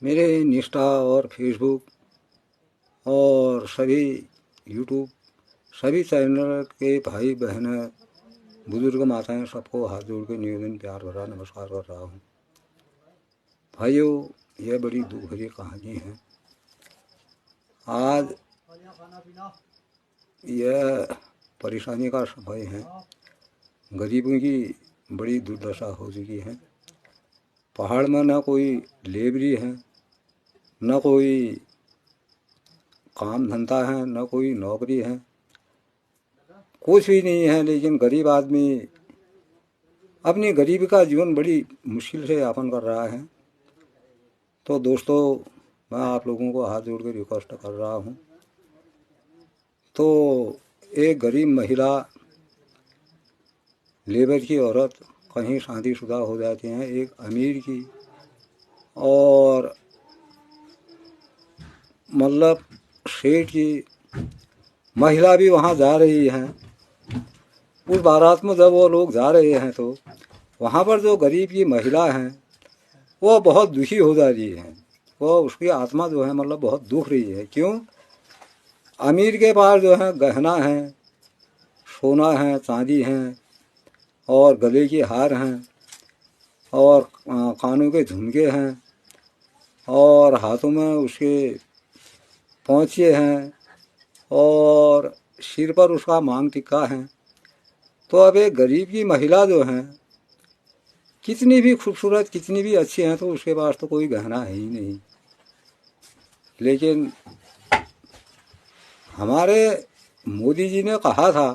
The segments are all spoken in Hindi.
मेरे इंस्टा और फेसबुक और सभी यूट्यूब सभी चैनल के भाई बहनें बुजुर्ग माताएं सबको हाथ जोड़ के निवेदन प्यार भरा नमस्कार कर रहा हूँ। भाइयों, यह बड़ी दुख भरी कहानी है। आज यह परेशानी का समय है। गरीबों की बड़ी दुर्दशा हो चुकी है। पहाड़ में न कोई लेबरी है, न कोई काम धंधा है, न कोई नौकरी है, कुछ भी नहीं है। लेकिन गरीब आदमी अपनी गरीबी का जीवन बड़ी मुश्किल से यापन कर रहा है। तो दोस्तों, मैं आप लोगों को हाथ जोड़ के रिक्वेस्ट कर रहा हूँ। तो एक गरीब महिला, लेबर की औरत कहीं शादीशुदा हो जाती हैं, एक अमीर की और मतलब सेठ की महिला भी वहाँ जा रही हैं। उस बारात में जब वो लोग जा रहे हैं तो वहाँ पर जो गरीब की महिला हैं वो बहुत दुखी हो जा रही है। वो उसकी आत्मा जो है मतलब बहुत दुख रही है। क्यों? अमीर के पास जो है गहना है, सोना है, चांदी है और गले के हार हैं और कानों के झुमके हैं और हाथों में उसके पोंछे हैं और सिर पर उसका मांग टिक्का है। तो अब एक गरीब की महिला जो है, कितनी भी खूबसूरत, कितनी भी अच्छी हैं, तो उसके पास तो कोई गहना है ही नहीं। लेकिन हमारे मोदी जी ने कहा था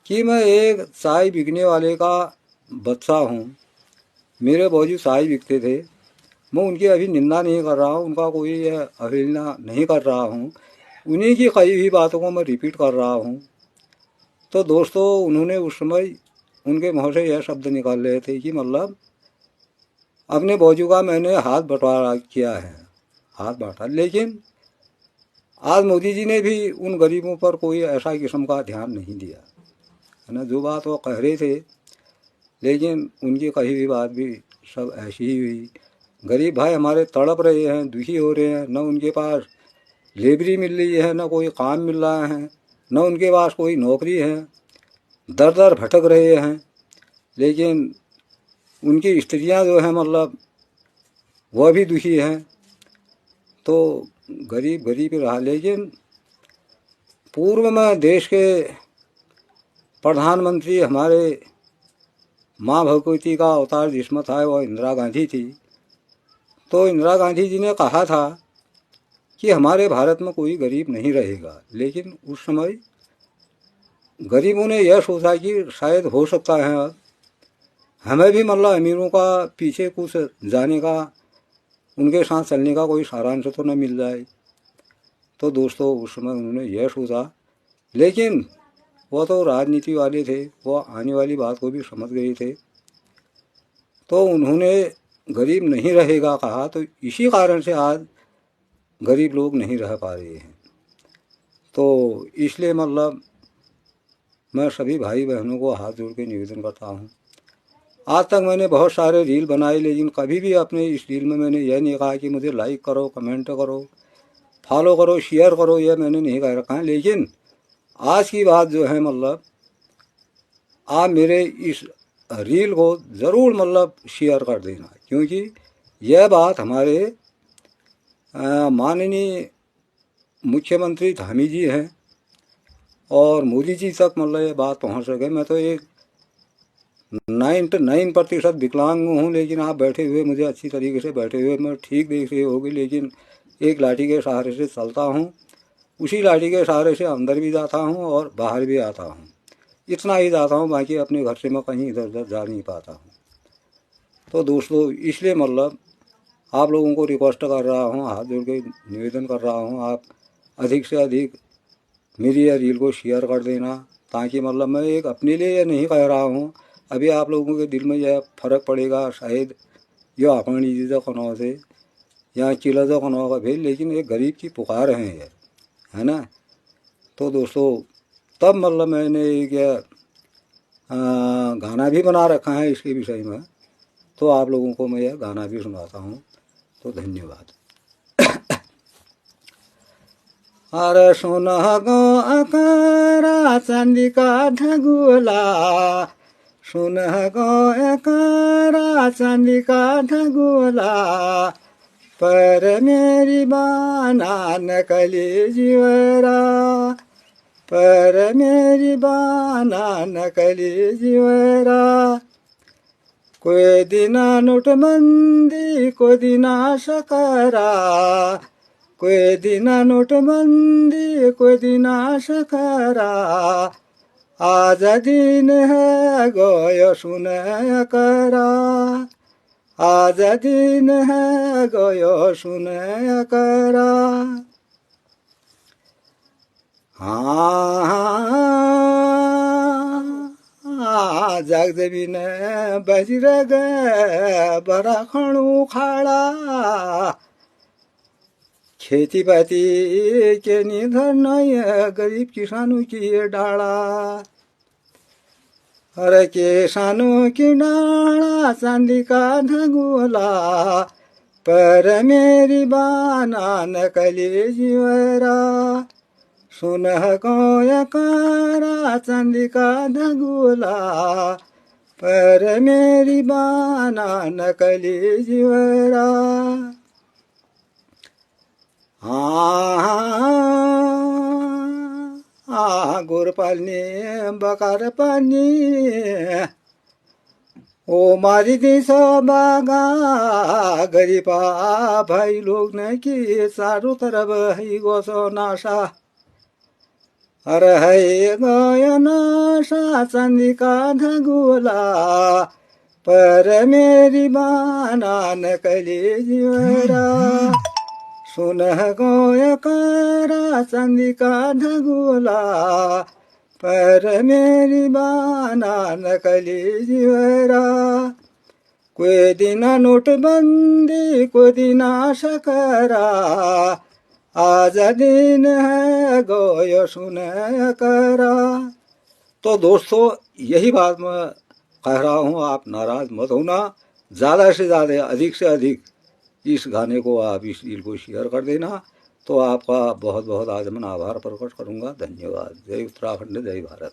कि मैं एक चाय बिकने वाले का बच्चा हूँ। मेरे बाबूजी चाय बिकते थे। मैं उनकी अभी निंदा नहीं कर रहा हूँ, उनका कोई अवहेलना नहीं कर रहा हूँ। उन्हीं की कई भी बातों को मैं रिपीट कर रहा हूँ। तो दोस्तों, उन्होंने उस समय उनके मुँह से यह शब्द निकाल रहे थे कि मतलब अपने बाजू का मैंने हाथ बंटवारा किया है, हाथ बांटा। लेकिन आज मोदी जी ने भी उन गरीबों पर कोई ऐसा किस्म का ध्यान नहीं दिया, है ना। जो बात वो कह रहे थे, लेकिन उनकी कही हुई बात भी सब ऐसी ही हुई। गरीब भाई हमारे तड़प रहे हैं, दुखी हो रहे हैं। न उनके पास लेबरी मिल रही है, न कोई काम मिल रहा है, न उनके पास कोई नौकरी है, दर दर भटक रहे हैं। लेकिन उनकी स्त्रियां जो हैं मतलब वह भी दुखी हैं। तो गरीब गरीब ही रहा। लेकिन पूर्व में देश के प्रधानमंत्री हमारे माँ भगवती का अवतार जिसमें था वह इंदिरा गांधी थी। तो इंदिरा गांधी जी ने कहा था कि हमारे भारत में कोई गरीब नहीं रहेगा। लेकिन उस समय गरीबों ने यह सोचा कि शायद हो सकता है अब हमें भी मतलब अमीरों का पीछे कुछ जाने का, उनके साथ चलने का कोई सारांश तो न मिल जाए। तो दोस्तों, उस समय उन्होंने यह सोचा। लेकिन वो तो राजनीति वाले थे, वो आने वाली बात को भी समझ गए थे। तो उन्होंने गरीब नहीं रहेगा कहा। तो इसी कारण से आज गरीब लोग नहीं रह पा रहे हैं। तो इसलिए मतलब मैं सभी भाई बहनों को हाथ जोड़ के निवेदन करता हूँ। आज तक मैंने बहुत सारे रील बनाए, लेकिन कभी भी अपने इस रील में मैंने यह नहीं कहा कि मुझे लाइक करो, कमेंट करो, फॉलो करो, शेयर करो। यह मैंने नहीं कह रखा है। लेकिन आज की बात जो है मतलब आप मेरे इस रील को ज़रूर मतलब शेयर कर देना, क्योंकि यह बात हमारे माननीय मुख्यमंत्री धामी जी हैं और मोदी जी तक मतलब ये बात पहुंच सके। मैं तो एक 99% विकलांग हूँ, लेकिन आप बैठे हुए मुझे अच्छी तरीके से बैठे हुए मैं ठीक देख रही होगी। लेकिन एक लाठी के सहारे से चलता हूँ, उसी लाठी के सहारे से अंदर भी जाता हूँ और बाहर भी आता हूँ। इतना ही जाता हूँ, बाकी अपने घर से मैं कहीं इधर उधर जा नहीं पाता हूँ। तो दोस्तों, इसलिए मतलब आप लोगों को रिक्वेस्ट कर रहा हूँ, हाथ जोड़ के निवेदन कर रहा हूँ, आप अधिक से अधिक मेरी यह रील को शेयर कर देना, ताकि मतलब मैं एक अपने लिए यह नहीं कह रहा हूँ। अभी आप लोगों के दिल में यह फ़र्क पड़ेगा शायद यह अपनी चीज़ों कनौ से या चिलजों कनौ का भी, लेकिन एक गरीब की पुकार है ये, है ना। तो दोस्तों, तब मतलब मैंने एक गाना भी बना रखा है इसके विषय में। तो आप लोगों को मैं यह गाना भी सुनाता हूँ। तो धन्यवाद। अरे सोना गो अकारा चांदी का ढगुला, सोना गो अकारा चांदी का ढगुला, पर मेरी बाना नकली जीवरा, पर मेरी बाना नकली जीवरा। कोई दिना नोटबंदी कोई दिना शकरा, कोई दिना नोटबंदी कोई दिना शकरा। आज दिन है गयो सुन करा, आज दिन है गयो सुन करा। जगदेवी ने बजर गए बड़ा खणु खाड़ा, खेती बाती के निधन नहीं गरीब किसानों की डाला। अरे किसानों की डाला चांदी का ढगुला, पर मेरी बाना नकली जीवरा। सुन गो कारा चांदी का ढगुला, पर मेरी बाना नकली जीवरा। गोरपाल ने बकार पानी ओ मारी दी बागा, गरीबा भाई लोग ने की चारों तरफ है गोसो नाशा। अरे है गयो नाशा चांदी का ढगुला, पर मेरी बाना नकली जीवरा। सुन गो कारा चांदी का ढगुला, पर मेरी बाना नकली जीवरा। कोई दिना नोटबंदी कोई दिना शकरा, आज दिन है गयो सुन करा। तो दोस्तों यही बात मैं कह रहा हूँ, आप नाराज मत होना। ज़्यादा से ज़्यादा अधिक से अधिक इस गाने को आप इस रील को शेयर कर देना, तो आपका बहुत बहुत आज मैं आभार प्रकट करूँगा। धन्यवाद। जय उत्तराखंड, जय भारत।